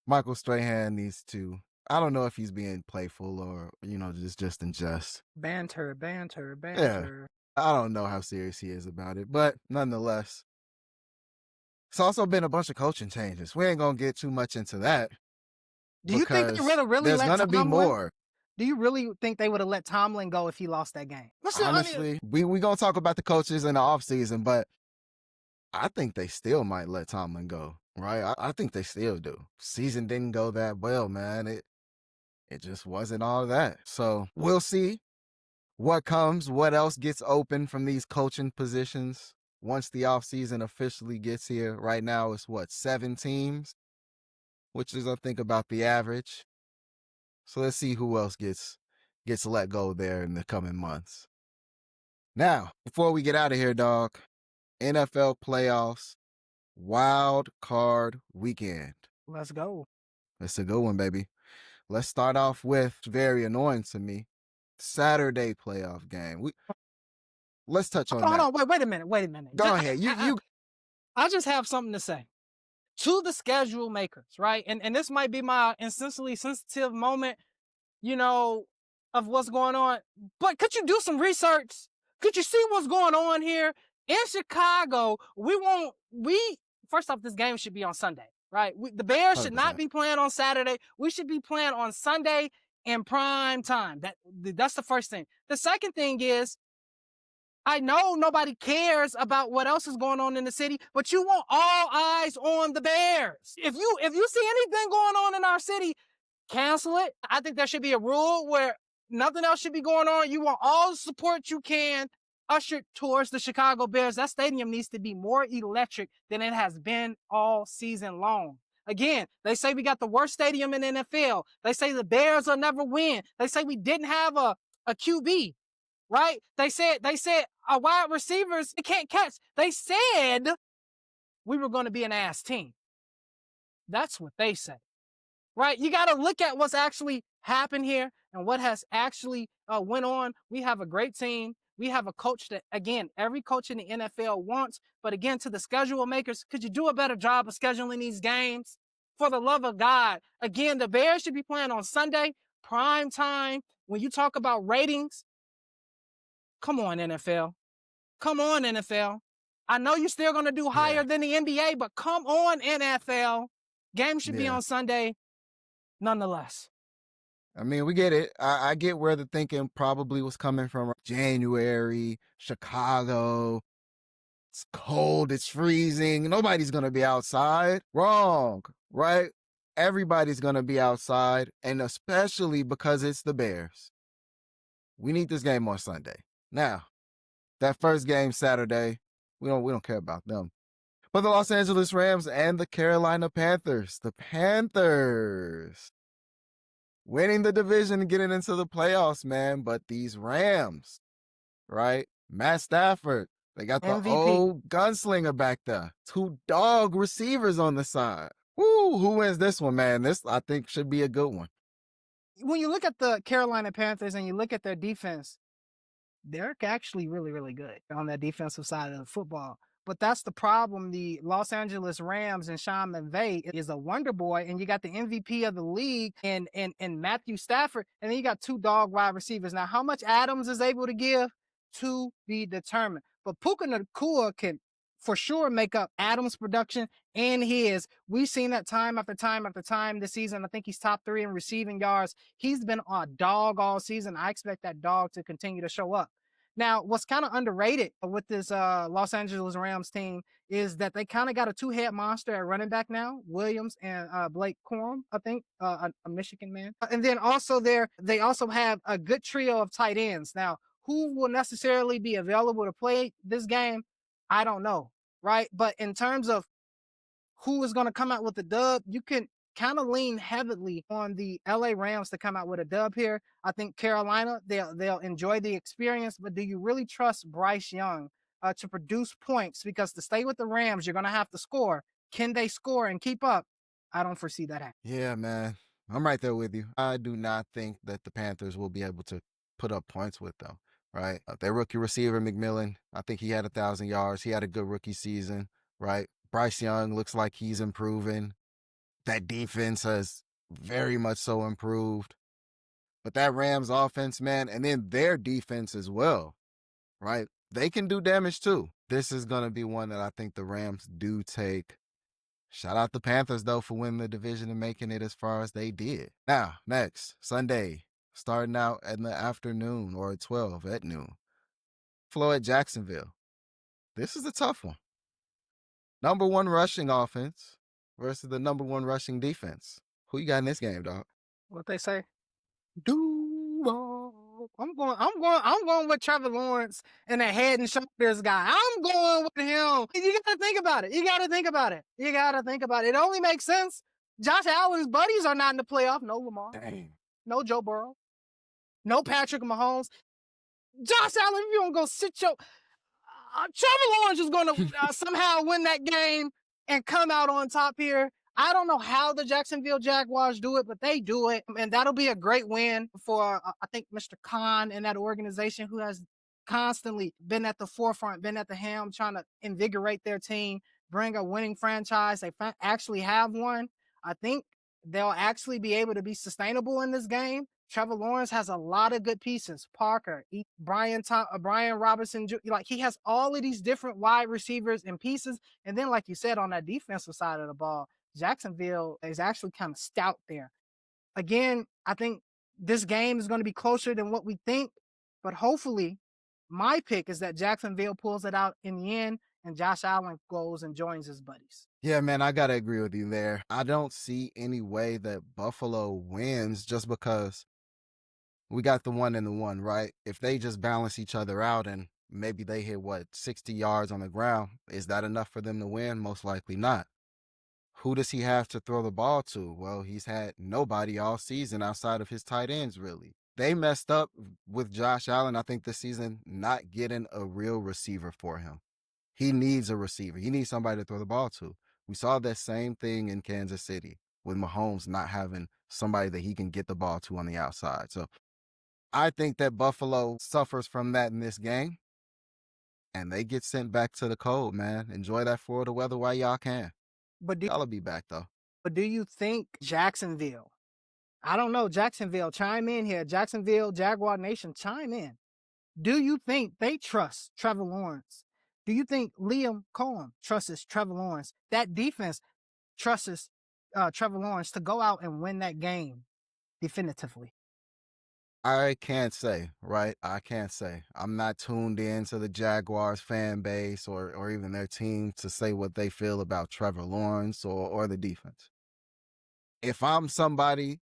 Michael Strahan needs to, I don't know if he's being playful or, just in jest. Banter. Yeah, I don't know how serious he is about it, but nonetheless, it's also been a bunch of coaching changes. We ain't going to get too much into that. Do you think they really there's let going to be Tomlin? more. Do you really think they would have let Tomlin go if he lost that game? Honestly, we going to talk about the coaches in the offseason, but I think they still might let Tomlin go, right? I think they still do. Season didn't go that well, man. It just wasn't all that. So we'll see what comes, what else gets open from these coaching positions once the offseason officially gets here. Right now it's 7 teams, which is, I think, about the average. So let's see who else gets let go there in the coming months. Now, before we get out of here, dog, NFL playoffs, wild card weekend. Let's go. It's a good one, baby. Let's start off with, very annoying to me, Saturday playoff game. Let's touch on that. Hold on, wait a minute. Go ahead. I just have something to say. To the schedule makers, right? And this might be my insensitively sensitive moment, of what's going on. But could you do some research? Could you see what's going on here? In Chicago, first off, this game should be on Sunday, right? The Bears should not be playing on Saturday. We should be playing on Sunday in prime time. That's the first thing. The second thing is, I know nobody cares about what else is going on in the city, but you want all eyes on the Bears. If you see anything going on in our city, cancel it. I think there should be a rule where nothing else should be going on. You want all the support you can ushered towards the Chicago Bears. That stadium needs to be more electric than it has been all season long. Again, they say we got the worst stadium in the NFL. They say the Bears will never win. They say we didn't have a QB, right? They said our wide receivers can't catch. They said we were going to be an ass team. That's what they say, right? You got to look at what's actually happened here and what has actually went on. We have a great team. We have a coach that, again, every coach in the NFL wants. But again, to the schedule makers, could you do a better job of scheduling these games? For the love of God. Again, the Bears should be playing on Sunday, prime time. When you talk about ratings, come on, NFL. Come on, NFL. I know you're still going to do higher than the NBA, but come on, NFL. Game should be on Sunday, nonetheless. I mean, we get it. I get where the thinking probably was coming from. January, Chicago. It's cold. It's freezing. Nobody's going to be outside. Wrong, right? Everybody's going to be outside, and especially because it's the Bears. We need this game on Sunday. Now, that first game Saturday, we don't care about them. But the Los Angeles Rams and the Carolina Panthers. The Panthers winning the division and getting into the playoffs, man. But these Rams, right? Matt Stafford, they got the MVP. old gunslinger back there. 2 dog receivers on the side. Woo, who wins this one, man? This, I think, should be a good one. When you look at the Carolina Panthers and you look at their defense, they're actually really, really good on that defensive side of the football. But that's the problem. The Los Angeles Rams and Sean McVay is a wonder boy, and you got the MVP of the league and Matthew Stafford, and then you got 2 dog wide receivers. Now, how much Adams is able to give to be determined. But Puka Nacua can for sure make up Adams' production and his. We've seen that time after time after time this season. I think he's top 3 in receiving yards. He's been a dog all season. I expect that dog to continue to show up. Now, what's kind of underrated with this Los Angeles Rams team is that they kind of got a 2-head monster at running back now, Williams and Blake Corum, I think, a Michigan man. And then also they also have a good trio of tight ends. Now, who will necessarily be available to play this game, I don't know, right? But in terms of who is going to come out with the dub, you can kind of lean heavily on the LA Rams to come out with a dub here. I think Carolina, they'll enjoy the experience, but do you really trust Bryce Young to produce points? Because to stay with the Rams, you're going to have to score. Can they score and keep up? I don't foresee that happening. Yeah, man. I'm right there with you. I do not think that the Panthers will be able to put up points with them, right? Their rookie receiver, McMillan, I think he had 1,000 yards. He had a good rookie season, right? Bryce Young looks like he's improving. That defense has very much so improved. But that Rams offense, man, and then their defense as well, right? They can do damage too. This is going to be one that I think the Rams do take. Shout out the Panthers, though, for winning the division and making it as far as they did. Now, next, Sunday, starting out in the afternoon or at 12 at noon. Floyd, Jacksonville. This is a tough one. Number 1 rushing offense versus the number 1 rushing defense. Who you got in this game, dog? What they say? I'm going with Trevor Lawrence and a head and shoulders guy. I'm going with him. You gotta think about it. It only makes sense. Josh Allen's buddies are not in the playoff. No Lamar. Dang. No Joe Burrow. No Patrick Mahomes. Josh Allen, if you don't go sit your Trevor Lawrence is going to somehow win that game and come out on top here. I don't know how the Jacksonville Jaguars do it, but they do it. And that'll be a great win for, I think, Mr. Khan and that organization who has constantly been at the forefront, been at the helm, trying to invigorate their team, bring a winning franchise. They actually have one. I think they'll actually be able to be sustainable in this game. Trevor Lawrence has a lot of good pieces. Parker, Brian Robinson, like he has all of these different wide receivers and pieces. And then, like you said, on that defensive side of the ball, Jacksonville is actually kind of stout there. Again, I think this game is going to be closer than what we think, but hopefully my pick is that Jacksonville pulls it out in the end and Josh Allen goes and joins his buddies. Yeah, man, I got to agree with you there. I don't see any way that Buffalo wins just because we got the 1 and the 1, right? If they just balance each other out and maybe they hit, 60 yards on the ground, is that enough for them to win? Most likely not. Who does he have to throw the ball to? Well, he's had nobody all season outside of his tight ends, really. They messed up with Josh Allen, I think, this season, not getting a real receiver for him. He needs a receiver. He needs somebody to throw the ball to. We saw that same thing in Kansas City with Mahomes not having somebody that he can get the ball to on the outside. So I think that Buffalo suffers from that in this game, and they get sent back to the cold, man. Enjoy that Florida weather while y'all can. But Y'all will be back, though. do you think Jacksonville? I don't know. Jacksonville, chime in here. Jacksonville, Jaguar Nation, chime in. Do you think they trust Trevor Lawrence? Do you think Liam Cohen trusts Trevor Lawrence? That defense trusts Trevor Lawrence to go out and win that game definitively. I can't say, right? I can't say. I'm not tuned in to the Jaguars fan base or even their team to say what they feel about Trevor Lawrence or the defense. If I'm somebody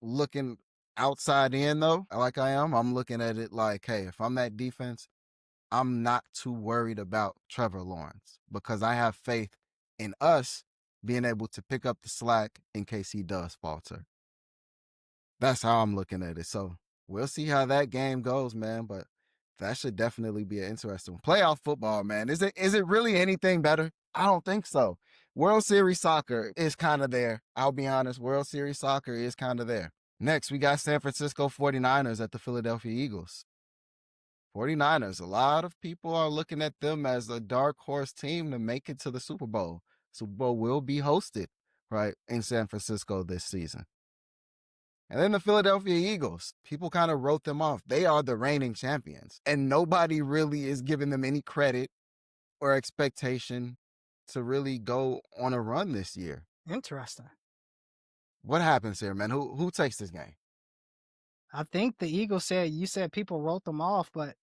looking outside in, though, like I am, I'm looking at it like, hey, if I'm that defense, I'm not too worried about Trevor Lawrence because I have faith in us being able to pick up the slack in case he does falter. That's how I'm looking at it. So we'll see how that game goes, man. But that should definitely be an interesting one. Playoff football, man. Is it really anything better? I don't think so. World Series soccer is kind of there. I'll be honest. World Series soccer is kind of there. Next, we got San Francisco 49ers at the Philadelphia Eagles. 49ers, a lot of people are looking at them as a dark horse team to make it to the Super Bowl. Super Bowl will be hosted, right, in San Francisco this season. And then the Philadelphia Eagles, people kind of wrote them off. They are the reigning champions, and nobody really is giving them any credit or expectation to really go on a run this year. Interesting. What happens here, man? Who takes this game? I think the Eagles said, you said people wrote them off, but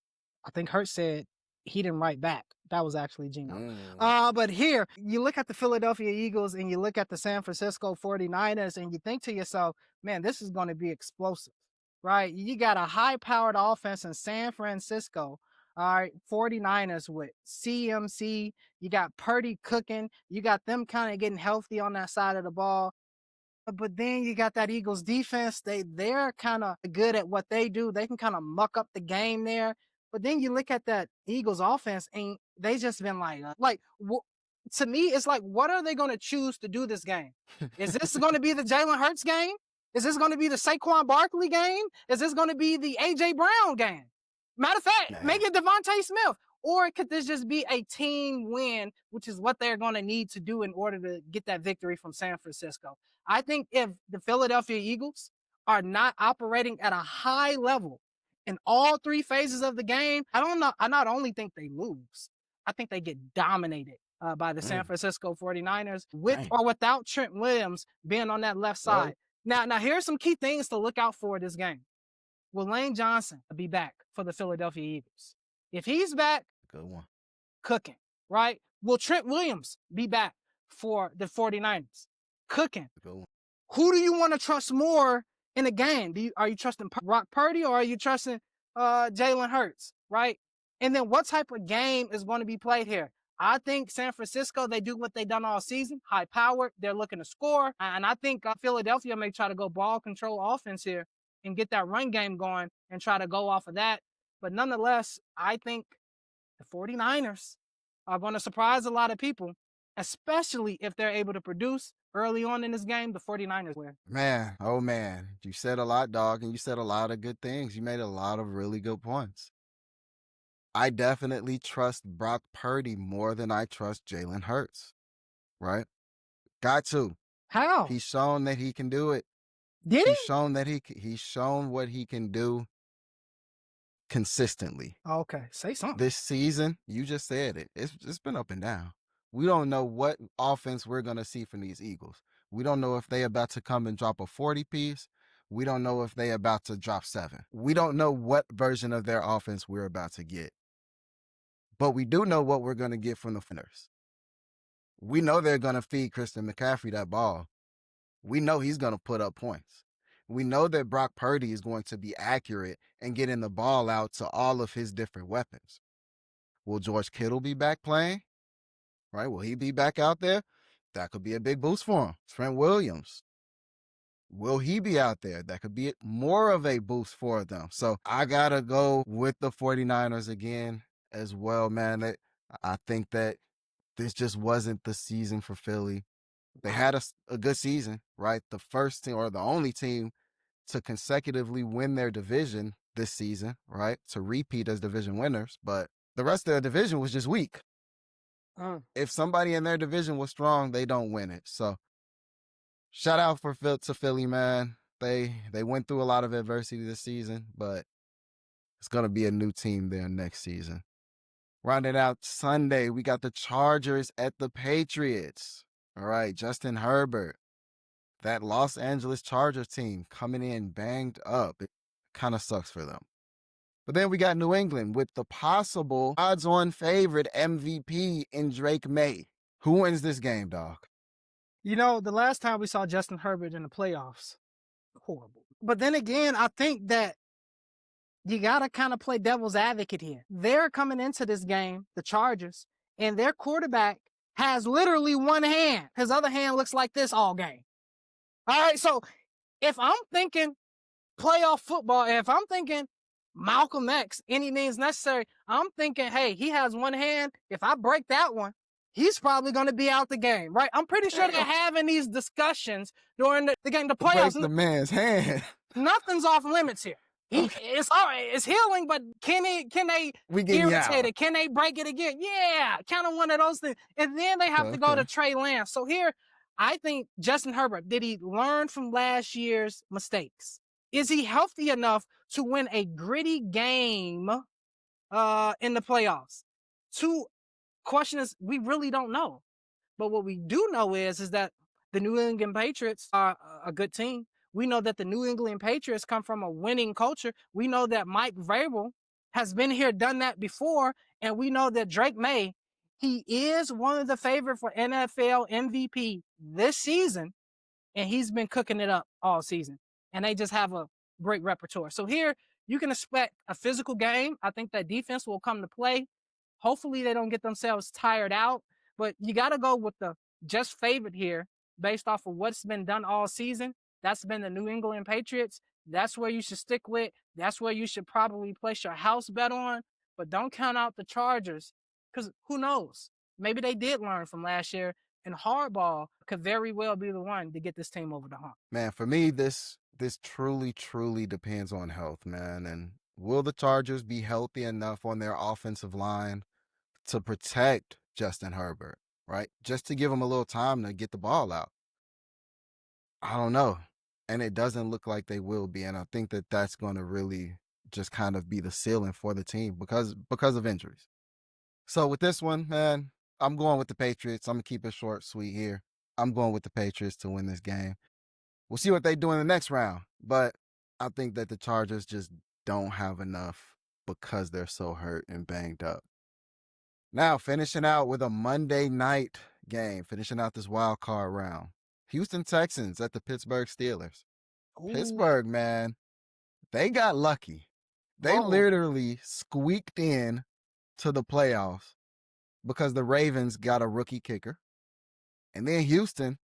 I think Hurt said he didn't write back. That was actually Gino. But here, you look at the Philadelphia Eagles and you look at the San Francisco 49ers and you think to yourself, man, this is going to be explosive, right? You got a high-powered offense in San Francisco. All right, 49ers with CMC. You got Purdy cooking. You got them kind of getting healthy on that side of the ball. But then you got that Eagles defense. They're kind of good at what they do. They can kind of muck up the game there. But then you look at that Eagles offense, and they just been to me, it's like, what are they going to choose to do this game? Is this going to be the Jalen Hurts game? Is this going to be the Saquon Barkley game? Is this going to be the A.J. Brown game? Matter of fact, make it Devontae Smith. Or could this just be a team win, which is what they're going to need to do in order to get that victory from San Francisco? I think if the Philadelphia Eagles are not operating at a high level in all three phases of the game, I not only think they lose, I think they get dominated by the San Francisco 49ers with or without Trent Williams being on that left side. Now, here's some key things to look out for this game. Will Lane Johnson be back for the Philadelphia Eagles? If he's back, good one, cooking, right? Will Trent Williams be back for the 49ers? Cooking. Good one. Who do you want to trust more in a game? Are you trusting Brock Purdy or are you trusting Jalen Hurts, right? And then what type of game is going to be played here? I think San Francisco, they do what they've done all season, high powered. They're looking to score. And I think Philadelphia may try to go ball control offense here and get that run game going and try to go off of that. But nonetheless, I think the 49ers are going to surprise a lot of people, especially if they're able to produce early on in this game. The 49ers win. Man, oh man, you said a lot, dog, and you said a lot of good things. You made a lot of really good points. I definitely trust Brock Purdy more than I trust Jalen Hurts, right? Got to. How? He's shown that he can do it. Did he? He's shown what he can do consistently. Okay, say something. This season, you just said it. It's been up and down. We don't know what offense we're going to see from these Eagles. We don't know if they about to come and drop a 40-piece. We don't know if they about to drop 7. We don't know what version of their offense we're about to get. But we do know what we're going to get from the Finners. We know they're going to feed Christian McCaffrey that ball. We know he's going to put up points. We know that Brock Purdy is going to be accurate and getting the ball out to all of his different weapons. Will George Kittle be back playing? Right? Will he be back out there? That could be a big boost for him. Trent Williams, will he be out there? That could be more of a boost for them. So I got to go with the 49ers again as well, man. I think that this just wasn't the season for Philly. They had a good season, right? The first team or the only team to consecutively win their division this season, right? To repeat as division winners, but the rest of the division was just weak. If somebody in their division was strong, they don't win it. So shout out to Philly, man. They went through a lot of adversity this season, but it's gonna be a new team there next season. Rounding out Sunday, we got the Chargers at the Patriots. All right, Justin Herbert, that Los Angeles Chargers team coming in banged up. It kind of sucks for them. But then we got New England with the possible odds-on favorite MVP in Drake May. Who wins this game, dog? You know, the last time we saw Justin Herbert in the playoffs, horrible. But then again, I think that you got to kind of play devil's advocate here. They're coming into this game, the Chargers, and their quarterback has literally one hand. His other hand looks like this all game. All right, so if I'm thinking playoff football, if I'm thinking Malcolm X, any means necessary, I'm thinking, hey, he has one hand. If I break that one, he's probably going to be out the game, right? I'm pretty sure they're having these discussions during the game, the playoffs. Break the man's hand. Nothing's off limits here. It's all right. It's healing, but can they irritate it? Can they break it again? Yeah, kind of one of those things. And then they have to go to Trey Lance. So here, I think Justin Herbert, did he learn from last year's mistakes? Is he healthy enough to win a gritty game in the playoffs? Question is, we really don't know. But what we do know is that the New England Patriots are a good team. We know that the New England Patriots come from a winning culture. We know that Mike Vrabel has been here, done that before. And we know that Drake May, he is one of the favorites for NFL MVP this season. And he's been cooking it up all season. And they just have a great repertoire. So here, you can expect a physical game. I think that defense will come to play. Hopefully, they don't get themselves tired out. But you got to go with the just favorite here based off of what's been done all season. That's been the New England Patriots. That's where you should stick with. That's where you should probably place your house bet on. But don't count out the Chargers because who knows? Maybe they did learn from last year, and Harbaugh could very well be the one to get this team over the hump. Man, for me, this truly, truly depends on health, man. And will the Chargers be healthy enough on their offensive line to protect Justin Herbert, right? Just to give him a little time to get the ball out. I don't know. And it doesn't look like they will be. And I think that that's going to really just kind of be the ceiling for the team because of injuries. So with this one, man, I'm going with the Patriots. I'm going to keep it short, sweet here. I'm going with the Patriots to win this game. We'll see what they do in the next round. But I think that the Chargers just don't have enough because they're so hurt and banged up. Now, finishing out with a Monday night game, finishing out this wild card round. Houston Texans at the Pittsburgh Steelers. Ooh. Pittsburgh, man, they got lucky. They literally squeaked in to the playoffs because the Ravens got a rookie kicker. And then Houston,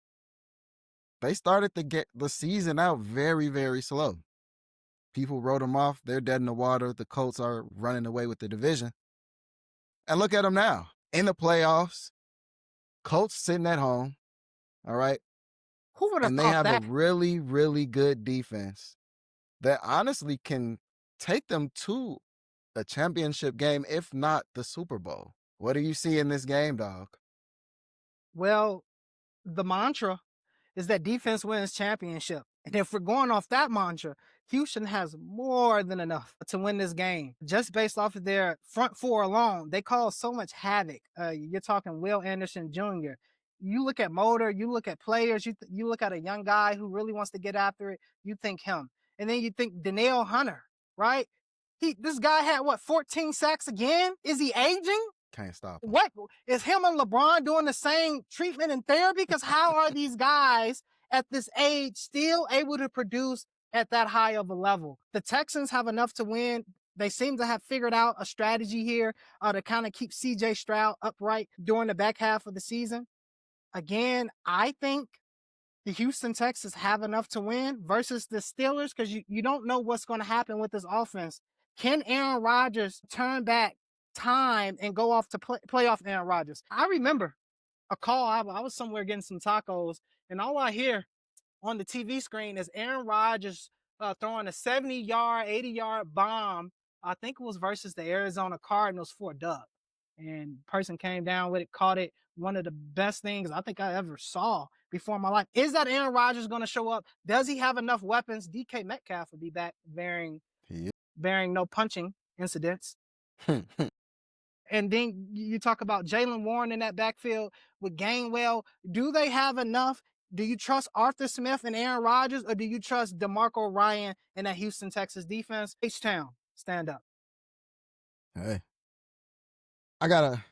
they started to get the season out very, very slow. People wrote them off. They're dead in the water. The Colts are running away with the division. And look at them now. In the playoffs, Colts sitting at home, all right? Who would have and they have a really, really good defense that honestly can take them to a championship game, if not the Super Bowl. What do you see in this game, dog? Well, the mantra is that defense wins championship. And if we're going off that mantra, Houston has more than enough to win this game. Just based off of their front four alone, they cause so much havoc. You're talking Will Anderson Jr., you look at motor, you look at players, you look at a young guy who really wants to get after it, you think him. And then you think Danielle Hunter, right? This guy had, 14 sacks again? Is he aging? Can't stop him. What? Is him and LeBron doing the same treatment and therapy? Because how are these guys at this age still able to produce at that high of a level? The Texans have enough to win. They seem to have figured out a strategy here to kind of keep C.J. Stroud upright during the back half of the season. Again, I think the Houston Texans have enough to win versus the Steelers because you don't know what's going to happen with this offense. Can Aaron Rodgers turn back time and go off to playoff Aaron Rodgers? I remember a call. I was somewhere getting some tacos, and all I hear on the TV screen is Aaron Rodgers throwing a 70-yard, 80-yard bomb. I think it was versus the Arizona Cardinals for a dub. And person came down with it, caught it. One of the best things I think I ever saw before in my life. Is that Aaron Rodgers going to show up? Does he have enough weapons? DK Metcalf will be back bearing no punching incidents. And then you talk about Jalen Warren in that backfield with Gainwell. Do they have enough? Do you trust Arthur Smith and Aaron Rodgers, or do you trust DeMarco Ryan and that Houston, Texas defense? H-Town, stand up. Hey, man.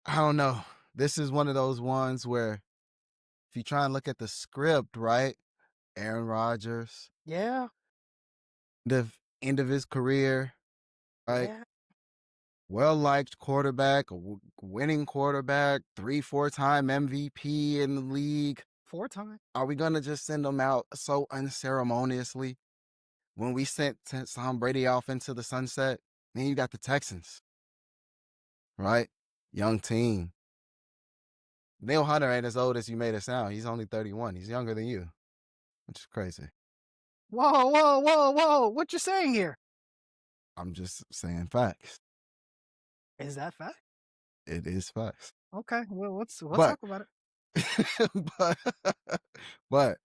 I don't know. This is one of those ones where if you try and look at the script, right? Aaron Rodgers, Yeah. the end of his career, right? Yeah. Well-liked quarterback, winning quarterback, 3-4-time MVP in the league. 4 times. Are we going to just send him out so unceremoniously when we sent Tom Brady off into the sunset? Then you got the Texans, right? Young team. Neil Hunter ain't as old as you made it sound. He's only 31. He's younger than you, which is crazy. Whoa. What you saying here? I'm just saying facts. Is that fact? It is facts. Okay, well, we'll talk about it. but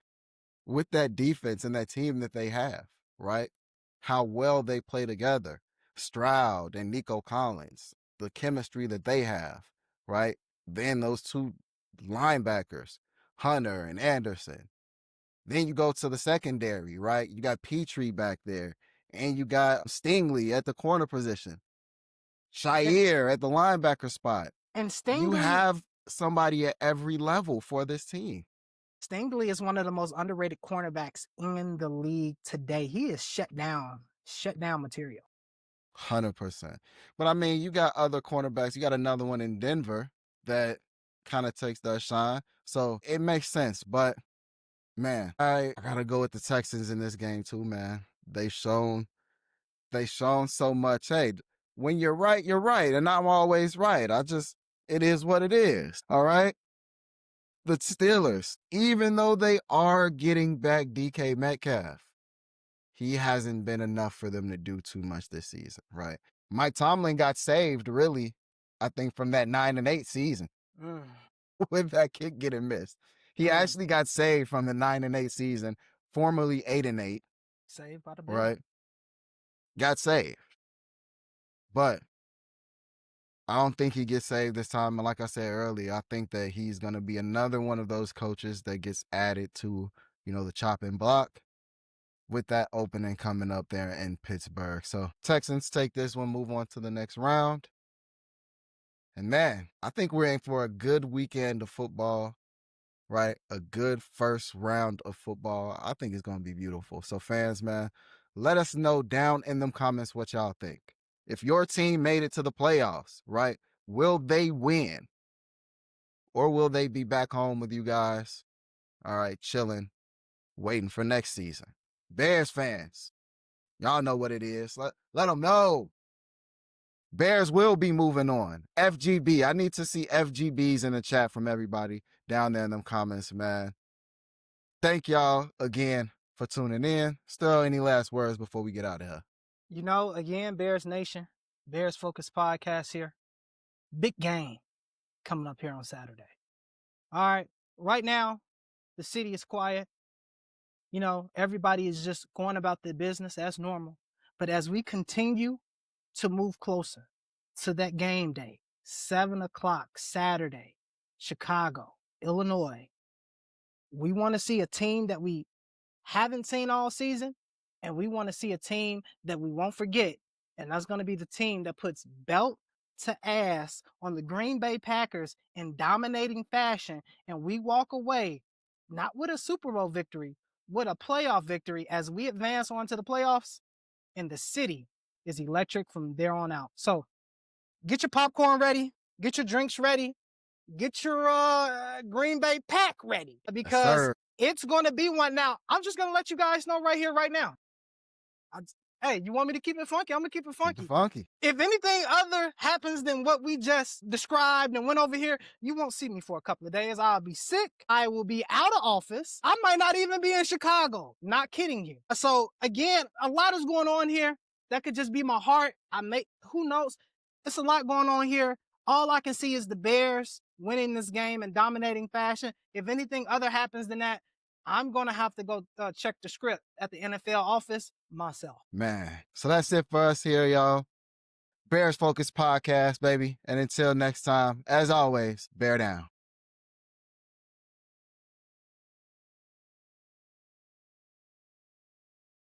with that defense and that team that they have, right? How well they play together, Stroud and Nico Collins, the chemistry that they have, right? Then those two linebackers, Hunter and Anderson. Then you go to the secondary, right? You got Petrie back there, and you got Stingley at the corner position, Shair at the linebacker spot. And Stingley, you have somebody at every level for this team. Stingley is one of the most underrated cornerbacks in the league today. He is shut down material. 100%. But I mean, you got other cornerbacks. You got another one in Denver that kind of takes that shine. So it makes sense. But man, I gotta go with the Texans in this game too, man. They shown so much. Hey, when you're right, and I'm always right. It is what it is. All right. The Steelers, even though they are getting back DK Metcalf, he hasn't been enough for them to do too much this season, right? Mike Tomlin got saved, really, I think, from that 9-8 season with that kick getting missed. He actually got saved from the 9-8 season, formerly 8-8. Saved by the bell. Right? Got saved. But I don't think he gets saved this time. And like I said earlier, I think that he's going to be another one of those coaches that gets added to, the chopping block with that opening coming up there in Pittsburgh. So Texans take this one, move on to the next round. And man, I think we're in for a good weekend of football, right? A good first round of football. I think it's going to be beautiful. So fans, man, let us know down in them comments what y'all think. If your team made it to the playoffs, right? Will they win? Or will they be back home with you guys? All right, chilling, waiting for next season. Bears fans, y'all know what it is. Let them know. Bears will be moving on. FGB. I need to see FGBs in the chat from everybody down there in them comments, man. Thank y'all again for tuning in. Still, any last words before we get out of here? Again, Bears Nation, Bears Focus Podcast here. Big game coming up here on Saturday. All right. Right now, the city is quiet. Everybody is just going about their business as normal. But as we continue to move closer to that game day, 7 o'clock Saturday, Chicago, Illinois, we want to see a team that we haven't seen all season, and we want to see a team that we won't forget. And that's going to be the team that puts belt to ass on the Green Bay Packers in dominating fashion. And we walk away not with a Super Bowl victory, with a playoff victory as we advance on to the playoffs. And the city is electric from there on out. So get your popcorn ready. get your drinks ready, get your Green Bay pack ready, Yes, because sir. it's going to be one. Now, I'm just going to let you guys know right here, right now. Hey, you want me to keep it funky? I'm going to keep it Keep it funky. funky. If anything other happens than what we just described and went over here, you won't see me for a couple of days. I'll be sick. I will be out of office. I might not even be in Chicago. Not kidding you. So again, a lot is going on here. That could just be my heart. Who knows? It's a lot going on here. All I can see is the Bears winning this game in dominating fashion. If anything other happens than that, I'm going to have to go check the script at the NFL office myself. Man, so that's it for us here, y'all. Bears Focus Podcast, baby. And until next time, as always, bear down.